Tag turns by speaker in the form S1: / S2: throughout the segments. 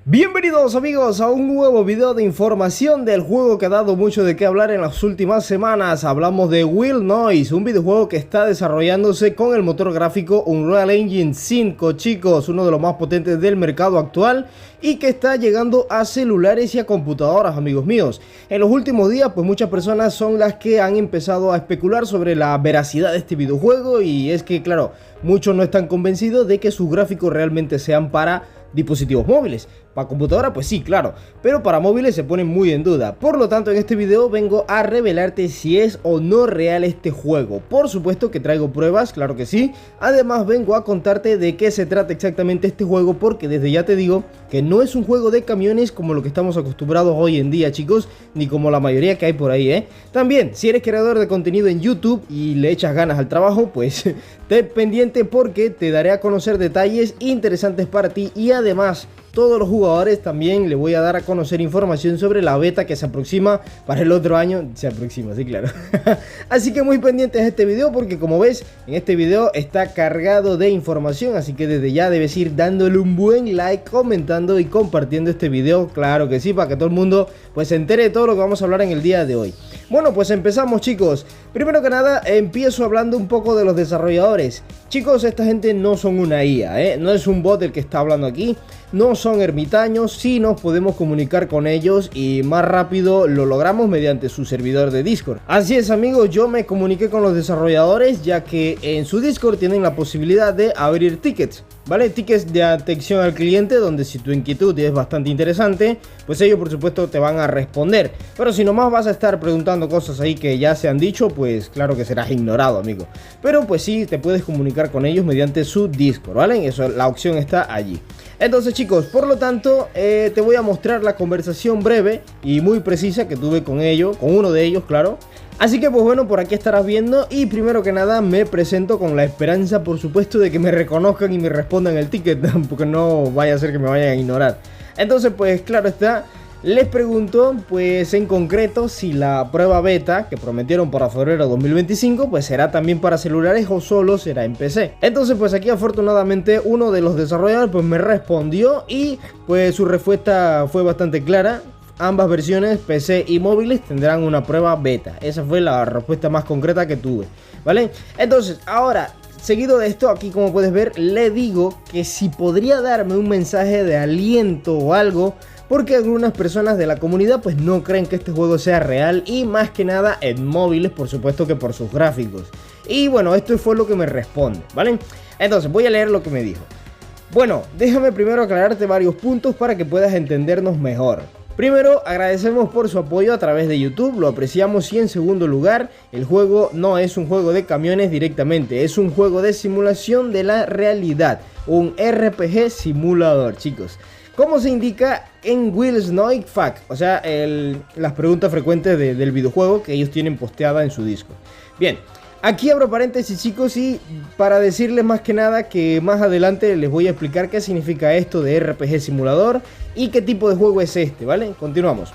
S1: Bienvenidos amigos a un nuevo video de información del juego que ha dado mucho de qué hablar en las últimas semanas. Hablamos de Will Noise, un videojuego que está desarrollándose con el motor gráfico Unreal Engine 5, chicos, uno de los más potentes del mercado actual y que está llegando a celulares y a computadoras, amigos míos. En los últimos días, pues muchas personas son las que han empezado a especular sobre la veracidad de este videojuego y es que, claro, muchos no están convencidos de que sus gráficos realmente sean para dispositivos móviles. Para computadora pues sí, claro, pero para móviles se ponen muy en duda. Por lo tanto, en este video vengo a revelarte si es o no real este juego. Por supuesto que traigo pruebas, claro que sí. Además vengo a contarte de qué se trata exactamente este juego, porque desde ya te digo que no es un juego de camiones como lo que estamos acostumbrados hoy en día, chicos, ni como la mayoría que hay por ahí, ¿eh? También, si eres creador de contenido en YouTube y le echas ganas al trabajo, pues ten pendiente porque te daré a conocer detalles interesantes para ti y además todos los jugadores también le voy a dar a conocer información sobre la beta que se aproxima para el otro año. Se aproxima, sí, claro. Así que muy pendientes de este video porque como ves, en este video está cargado de información. Así que desde ya debes ir dándole un buen like, comentando y compartiendo este video. Claro que sí, para que todo el mundo pues se entere de todo lo que vamos a hablar en el día de hoy. Bueno, pues empezamos, chicos. Primero que nada, empiezo hablando un poco de los desarrolladores. Chicos, esta gente no son una IA, ¿eh? No es un bot el que está hablando aquí. No son ermitaños, sí nos podemos comunicar con ellos y más rápido lo logramos mediante su servidor de Discord. Así es, amigos, yo me comuniqué con los desarrolladores ya que en su Discord tienen la posibilidad de abrir tickets, ¿vale? Tickets de atención al cliente donde si tu inquietud es bastante interesante, pues ellos por supuesto te van a responder. Pero si nomás vas a estar preguntando cosas ahí que ya se han dicho, pues claro que serás ignorado, amigo. Pero pues sí, te puedes comunicar con ellos mediante su Discord, ¿vale? Eso, la opción está allí. Entonces, chicos, por lo tanto, te voy a mostrar la conversación breve y muy precisa que tuve con ellos, con uno de ellos, claro. Así que pues bueno, por aquí estarás viendo y primero que nada me presento con la esperanza, por supuesto, de que me reconozcan y me respondan el ticket, porque no vaya a ser que me vayan a ignorar. Entonces, pues claro está, les pregunto pues en concreto si la prueba beta que prometieron para febrero de 2025 pues será también para celulares o solo será en PC. Entonces pues aquí afortunadamente uno de los desarrolladores pues me respondió y pues su respuesta fue bastante clara. Ambas versiones, PC y móviles, tendrán una prueba beta. Esa fue la respuesta más concreta que tuve, ¿vale? Entonces, ahora, seguido de esto, aquí como puedes ver, le digo que si podría darme un mensaje de aliento o algo, porque algunas personas de la comunidad pues no creen que este juego sea real y más que nada en móviles, por supuesto que por sus gráficos. Y bueno, esto fue lo que me responde, ¿vale? Entonces, voy a leer lo que me dijo. Bueno, déjame primero aclararte varios puntos para que puedas entendernos mejor. Primero, agradecemos por su apoyo a través de YouTube, lo apreciamos, y en segundo lugar, el juego no es un juego de camiones directamente, es un juego de simulación de la realidad, un RPG simulador, chicos. Como se indica en Will Noise Fact, o sea, las preguntas frecuentes del videojuego que ellos tienen posteada en su Discord. Bien. Aquí abro paréntesis, chicos, y para decirles más que nada que más adelante les voy a explicar qué significa esto de RPG simulador y qué tipo de juego es este, ¿vale? Continuamos.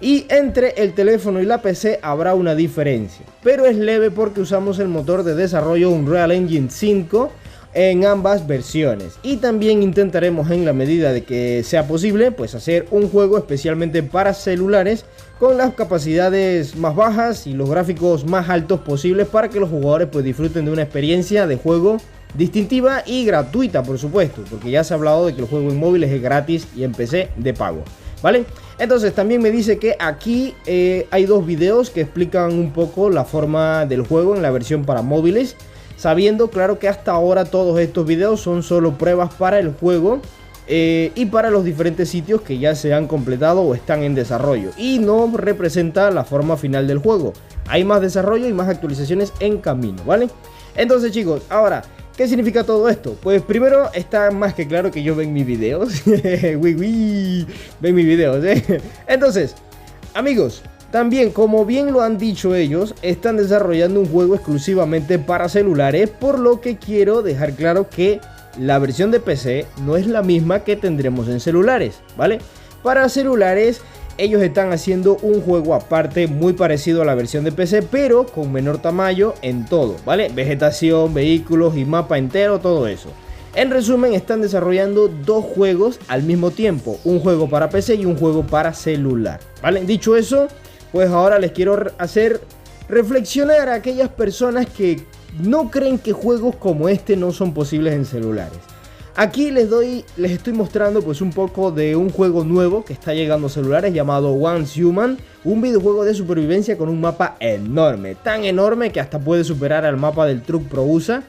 S1: Y entre el teléfono y la PC habrá una diferencia, pero es leve porque usamos el motor de desarrollo Unreal Engine 5 en ambas versiones y también intentaremos en la medida de que sea posible pues hacer un juego especialmente para celulares con las capacidades más bajas y los gráficos más altos posibles para que los jugadores pues disfruten de una experiencia de juego distintiva y gratuita, por supuesto, porque ya se ha hablado de que el juego en móviles es gratis y en PC de pago, ¿vale? Entonces también me dice que aquí hay dos videos que explican un poco la forma del juego en la versión para móviles, sabiendo claro que hasta ahora todos estos videos son solo pruebas para el juego y para los diferentes sitios que ya se han completado o están en desarrollo y no representa la forma final del juego. Hay más desarrollo y más actualizaciones en camino, ¿vale? Entonces, chicos, ahora, ¿qué significa todo esto? Pues primero está más que claro que yo ven mis videos. Ven mis videos, Entonces, amigos, también, como bien lo han dicho ellos, están desarrollando un juego exclusivamente para celulares, por lo que quiero dejar claro que la versión de PC no es la misma que tendremos en celulares, ¿vale? Para celulares, ellos están haciendo un juego aparte muy parecido a la versión de PC, pero con menor tamaño en todo, ¿vale? Vegetación, vehículos y mapa entero, todo eso. En resumen, están desarrollando dos juegos al mismo tiempo, un juego para PC y un juego para celular, ¿vale? Dicho eso, pues ahora les quiero hacer reflexionar a aquellas personas que no creen que juegos como este no son posibles en celulares. Aquí les estoy mostrando pues un poco de un juego nuevo que está llegando a celulares llamado Once Human, un videojuego de supervivencia con un mapa enorme, tan enorme que hasta puede superar al mapa del Truck Pro USA,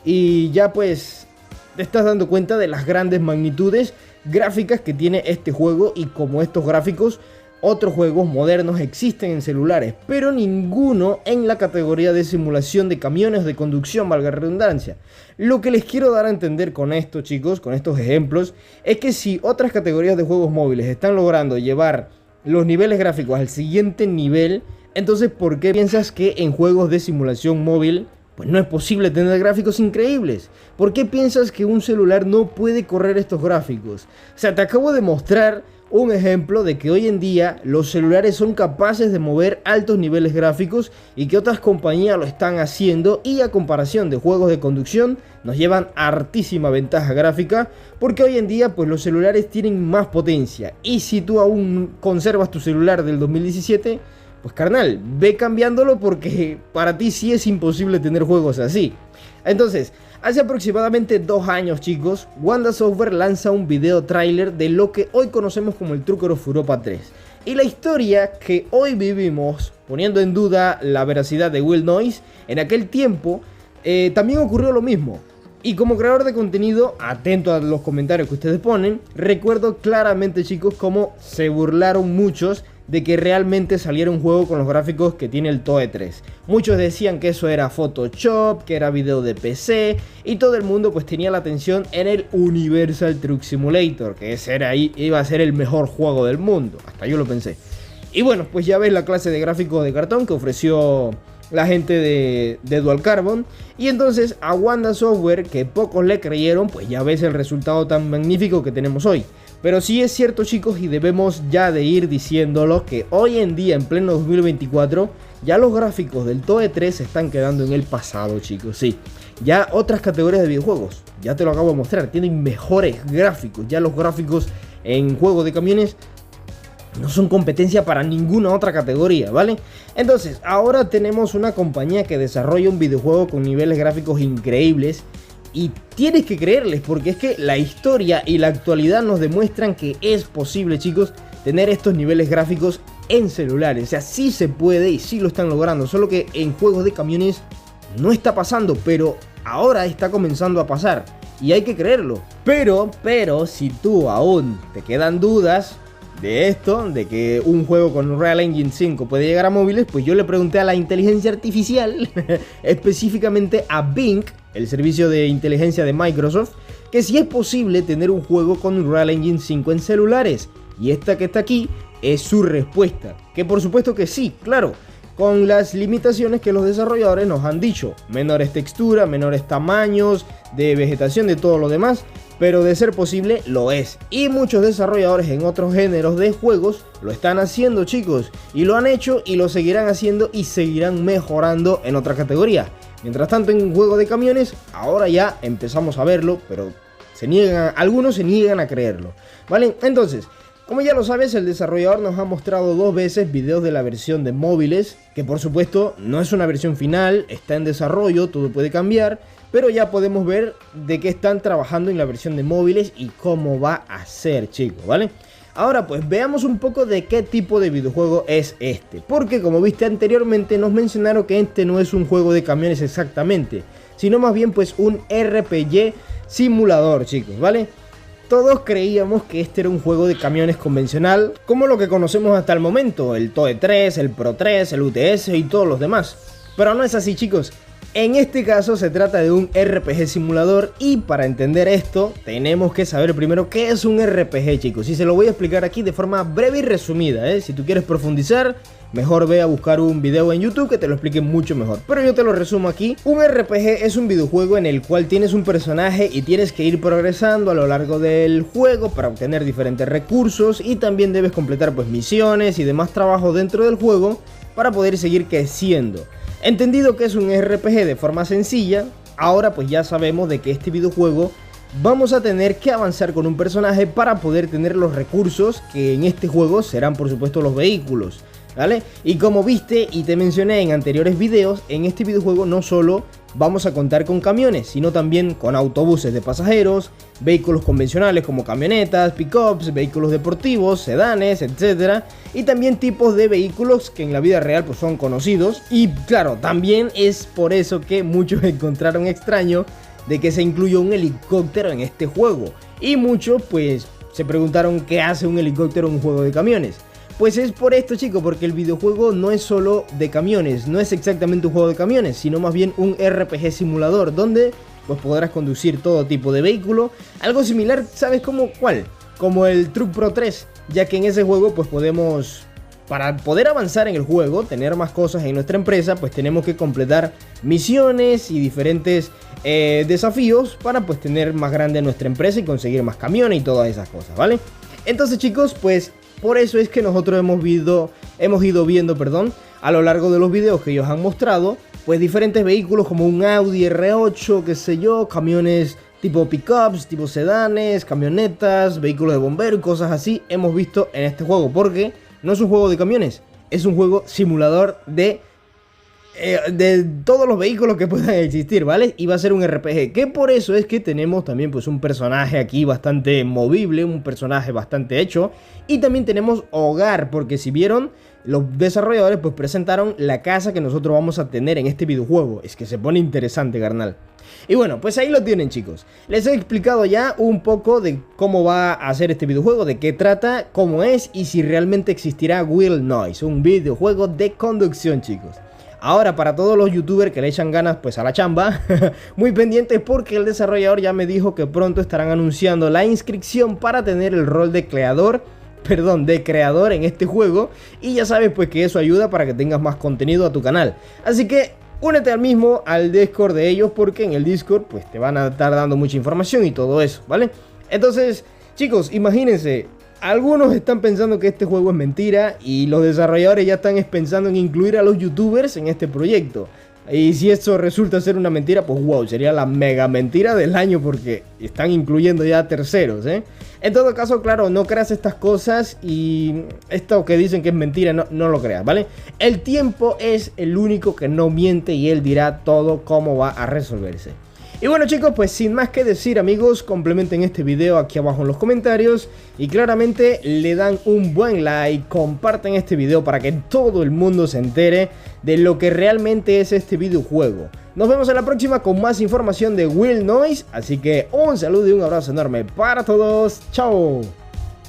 S1: y ya pues te estás dando cuenta de las grandes magnitudes gráficas que tiene este juego, y como estos gráficos, otros juegos modernos existen en celulares, pero ninguno en la categoría de simulación de camiones de conducción, valga la redundancia. Lo que les quiero dar a entender con esto, chicos, con estos ejemplos, es que si otras categorías de juegos móviles están logrando llevar los niveles gráficos al siguiente nivel, entonces ¿por qué piensas que en juegos de simulación móvil pues no es posible tener gráficos increíbles? ¿Por qué piensas que un celular no puede correr estos gráficos? O sea, te acabo de mostrar un ejemplo de que hoy en día los celulares son capaces de mover altos niveles gráficos y que otras compañías lo están haciendo, y a comparación de juegos de conducción nos llevan hartísima ventaja gráfica, porque hoy en día pues los celulares tienen más potencia, y si tú aún conservas tu celular del 2017, pues carnal, ve cambiándolo, porque para ti sí es imposible tener juegos así. Entonces, hace aproximadamente 2 años, chicos, Wanda Software lanza un video tráiler de lo que hoy conocemos como el Trucker of Europa 3. Y la historia que hoy vivimos, poniendo en duda la veracidad de Will Noise, en aquel tiempo también ocurrió lo mismo. Y como creador de contenido, atento a los comentarios que ustedes ponen, recuerdo claramente, chicos, cómo se burlaron muchos de que realmente saliera un juego con los gráficos que tiene el TOE 3. Muchos decían que eso era Photoshop, que era video de PC, y todo el mundo pues tenía la atención en el Universal Truck Simulator, que iba a ser el mejor juego del mundo, hasta yo lo pensé. Y bueno, pues ya ves la clase de gráficos de cartón que ofreció la gente de Dual Carbon, y entonces a Wanda Software, que pocos le creyeron, pues ya ves el resultado tan magnífico que tenemos hoy. Pero sí es cierto, chicos, y debemos ya de ir diciéndolo, que hoy en día, en pleno 2024, ya los gráficos del TOE 3 se están quedando en el pasado, chicos. Sí, ya otras categorías de videojuegos, ya te lo acabo de mostrar, tienen mejores gráficos. Ya los gráficos en juegos de camiones no son competencia para ninguna otra categoría, ¿vale? Entonces, ahora tenemos una compañía que desarrolla un videojuego con niveles gráficos increíbles, y tienes que creerles, porque es que la historia y la actualidad nos demuestran que es posible, chicos, tener estos niveles gráficos en celulares. O sea, sí se puede y sí lo están logrando, solo que en juegos de camiones no está pasando, pero ahora está comenzando a pasar y hay que creerlo. Pero si tú aún te quedan dudas de esto, de que un juego con Unreal Engine 5 puede llegar a móviles, pues yo le pregunté a la inteligencia artificial, específicamente a Bing, el servicio de inteligencia de Microsoft, que si es posible tener un juego con Unreal Engine 5 en celulares. Y esta que está aquí es su respuesta, que por supuesto que sí, claro, con las limitaciones que los desarrolladores nos han dicho: menores texturas, menores tamaños de vegetación, de todo lo demás. Pero de ser posible, lo es. Y muchos desarrolladores en otros géneros de juegos lo están haciendo, chicos. Y lo han hecho y lo seguirán haciendo y seguirán mejorando en otra categoría. Mientras tanto, en juego de camiones, ahora ya empezamos a verlo, pero algunos se niegan a creerlo, ¿vale? Entonces, como ya lo sabes, el desarrollador nos ha mostrado 2 veces videos de la versión de móviles, que por supuesto no es una versión final, está en desarrollo, todo puede cambiar, pero ya podemos ver de qué están trabajando en la versión de móviles y cómo va a ser, chicos, ¿vale? Ahora pues veamos un poco de qué tipo de videojuego es este, porque como viste anteriormente nos mencionaron que este no es un juego de camiones exactamente, sino más bien pues un RPG simulador, chicos, ¿vale? Todos creíamos que este era un juego de camiones convencional, como lo que conocemos hasta el momento, el TOE 3, el Pro 3, el UTS y todos los demás. Pero no es así, chicos. En este caso se trata de un RPG simulador, y para entender esto tenemos que saber primero qué es un RPG, chicos. Y se lo voy a explicar aquí de forma breve y resumida, ¿eh? Si tú quieres profundizar, mejor ve a buscar un video en YouTube que te lo explique mucho mejor. Pero yo te lo resumo aquí. Un RPG es un videojuego en el cual tienes un personaje y tienes que ir progresando a lo largo del juego para obtener diferentes recursos, y también debes completar pues misiones y demás trabajo dentro del juego para poder seguir creciendo. Entendido que es un RPG de forma sencilla, ahora pues ya sabemos de que este videojuego vamos a tener que avanzar con un personaje para poder tener los recursos que en este juego serán por supuesto los vehículos, ¿vale? Y como viste y te mencioné en anteriores videos, en este videojuego no solo vamos a contar con camiones, sino también con autobuses de pasajeros, vehículos convencionales como camionetas, pickups, vehículos deportivos, sedanes, etc. Y también tipos de vehículos que en la vida real pues son conocidos. Y claro, también es por eso que muchos encontraron extraño de que se incluyó un helicóptero en este juego. Y muchos pues se preguntaron qué hace un helicóptero en un juego de camiones. Pues es por esto, chicos, porque el videojuego no es solo de camiones, no es exactamente un juego de camiones, sino más bien un RPG simulador, donde pues podrás conducir todo tipo de vehículo, algo similar, ¿sabes cómo cuál? Como el Truck Pro 3, ya que en ese juego pues podemos, para poder avanzar en el juego, tener más cosas en nuestra empresa, pues tenemos que completar misiones y diferentes desafíos para pues tener más grande nuestra empresa y conseguir más camiones y todas esas cosas, ¿vale? Entonces, chicos, pues por eso es que nosotros hemos ido viendo, a lo largo de los videos que ellos han mostrado, pues diferentes vehículos como un Audi R8, qué sé yo, camiones tipo pickups, tipo sedanes, camionetas, vehículos de bomberos y cosas así hemos visto en este juego, porque no es un juego de camiones, es un juego simulador de todos los vehículos que puedan existir, ¿vale? Y va a ser un RPG, que por eso es que tenemos también pues un personaje aquí bastante movible, un personaje bastante hecho, y también tenemos hogar, porque si vieron, los desarrolladores pues presentaron la casa que nosotros vamos a tener en este videojuego. Es que se pone interesante, carnal. Y bueno, pues ahí lo tienen, chicos. Les he explicado ya un poco de cómo va a ser este videojuego, de qué trata, cómo es y si realmente existirá Will Noise, un videojuego de conducción, chicos. Ahora, para todos los youtubers que le echan ganas pues a la chamba, muy pendientes porque el desarrollador ya me dijo que pronto estarán anunciando la inscripción para tener el rol de creador en este juego. Y ya sabes pues que eso ayuda para que tengas más contenido a tu canal. Así que únete al Discord de ellos, porque en el Discord pues te van a estar dando mucha información y todo eso, ¿vale? Entonces, chicos, imagínense. Algunos están pensando que este juego es mentira y los desarrolladores ya están pensando en incluir a los youtubers en este proyecto. Y si esto resulta ser una mentira, pues wow, sería la mega mentira del año, porque están incluyendo ya a terceros, ¿eh? En todo caso, claro, no creas estas cosas y esto que dicen que es mentira, no lo creas, ¿vale? El tiempo es el único que no miente y él dirá todo cómo va a resolverse. Y bueno, chicos, pues sin más que decir, amigos, complementen este video aquí abajo en los comentarios y claramente le dan un buen like, comparten este video para que todo el mundo se entere de lo que realmente es este videojuego. Nos vemos en la próxima con más información de Will Noise, así que un saludo y un abrazo enorme para todos. ¡Chao!